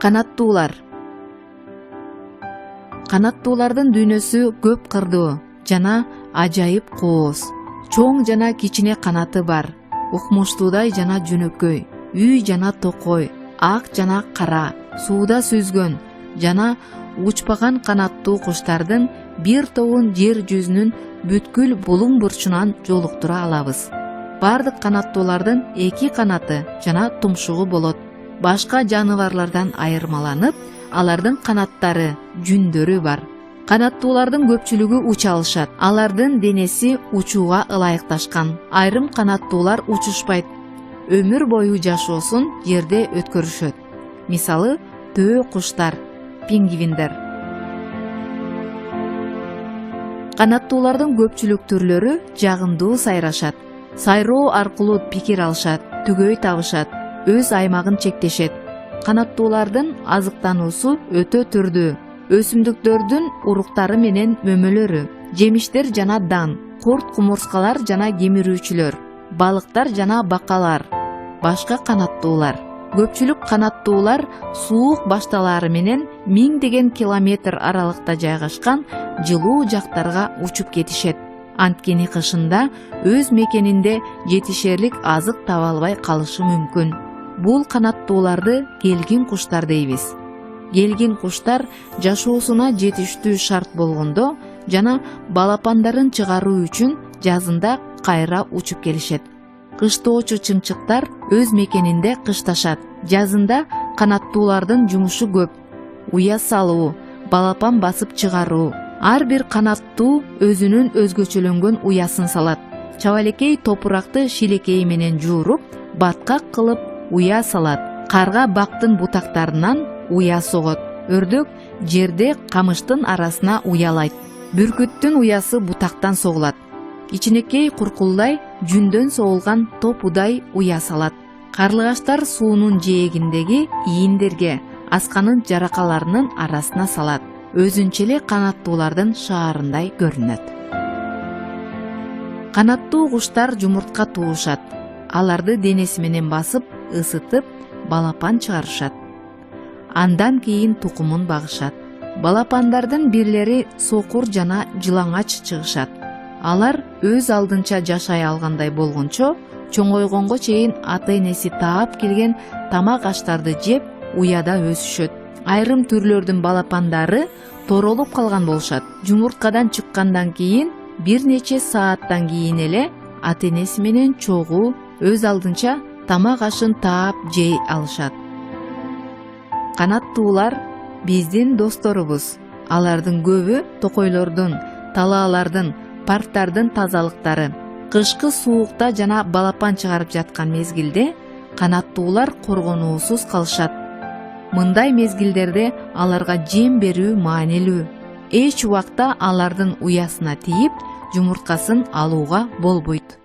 Канаттуулар. Канаттуулардын дүйнөсү көп кырдуу жана ажайып кооз. Чоң жана кичине канаты бар. Укмуштуудай жана жөнөкөй, үй жана токой, ак жана кара, сууда сүзгөн жана учпаган канаттуу куштардын бир тобун жер жүзүнүн бүткүл булуң бурчунан жолуктура алабыз. Бардык канаттуулардын эки канаты жана тумшугу болот. Башка жаныбарлардан айырмаланып, алардын канаттары, жүндөрү бар. Канаттуулардын көпчүлүгү уча алышат. Алардын денеси учууга ылайыкташкан. Айрым канаттуулар учушпайт. Өмүр бою жашоосун жерде өткөрүшөт. Мисалы, төө куштар, пингвиндер. Канаттуулардын көпчүлүк түрлөрү жагымдуу сайрашат. Сайроо аркылуу пикир алышат, түгөй табышат, өз аймагын чектешет. Канаттуулардын азыктануусу өтө түрдүү. Өсүмдүктөрдүн уруктары менен мөмөлөрү, жемиштер жана дан, курт кумурскалар жана кемирүүчүлөр, балыктар жана бакалар. Башка канаттуулар. Көпчүлүк канаттуулар суук башталары менен 1000 километр аралыкта жайгашкан жылуу жактарга учуп кетишет. Анткени кышында өз мекенинде жетишерлик азык таба албай калышы мүмкүн. Бул канаттууларды келгин куштар дейбиз. Келгин куштар жашоосуна жетиштүү шарт болгондо жана балапандарын чыгаруу үчүн жазында кайра учуп келишет. Кыштоочу чымчыктар өз мекенинде кышташат. Жазында канаттуулардын жумушу көп. Уя салуу, балапан басып чыгаруу. Ар бир канаттуу өзүнүн өзгөчөлөнгөн уясын салат. Чабалекей топуракты шилекей менен жууруп, баткак кылып уя салат. Карга бактын бутактарынан уя согот. Өрдөк жерде камыштын арасына уялайт. Бүркүттүн уясы бутактан согулат. Кичинекей куркулдай жүндөн соолган топудай уя салат. Карлыгаштар суунун жээгиндеги ийиндерге, асканын жаракаларынын арасына салат. Өзүнчө эле канаттуулардын шаарындай көрүнөт. Канаттуу куштар жумуртка туушат. Аларды денеси менен басып, ысытып, балапан чыгарышат. Андан кийин тукумун багышат. Балапандардын бирлери сокур жана жылаңач чыгышат. Алар өз алдынча жашай алгандай болгончо, чоңойгонго чейин ата-энеси таап келген тамак аштарды жеп, уяда өсүшөт. Айрым түрлөрдүн балапандары торолуп калган болушат. Жумурткадан чыккандан кийин бир нече сааттан кийин эле ата-энеси менен чогуу өз алдынча тамак ашын таап жей алышат. Канаттуулар биздин досторубуз. Алардын көбү токойлордун, талаалардын, парктардын тазалыктары. Кышкы суукта жана балапан чыгарып жаткан мезгилде канаттуулар коргонуусуз калышат. Мындай мезгилдерде аларга жем берүү маанилүү. Эч убакта алардын уясына тийип, жумурткасын алууга болбойт.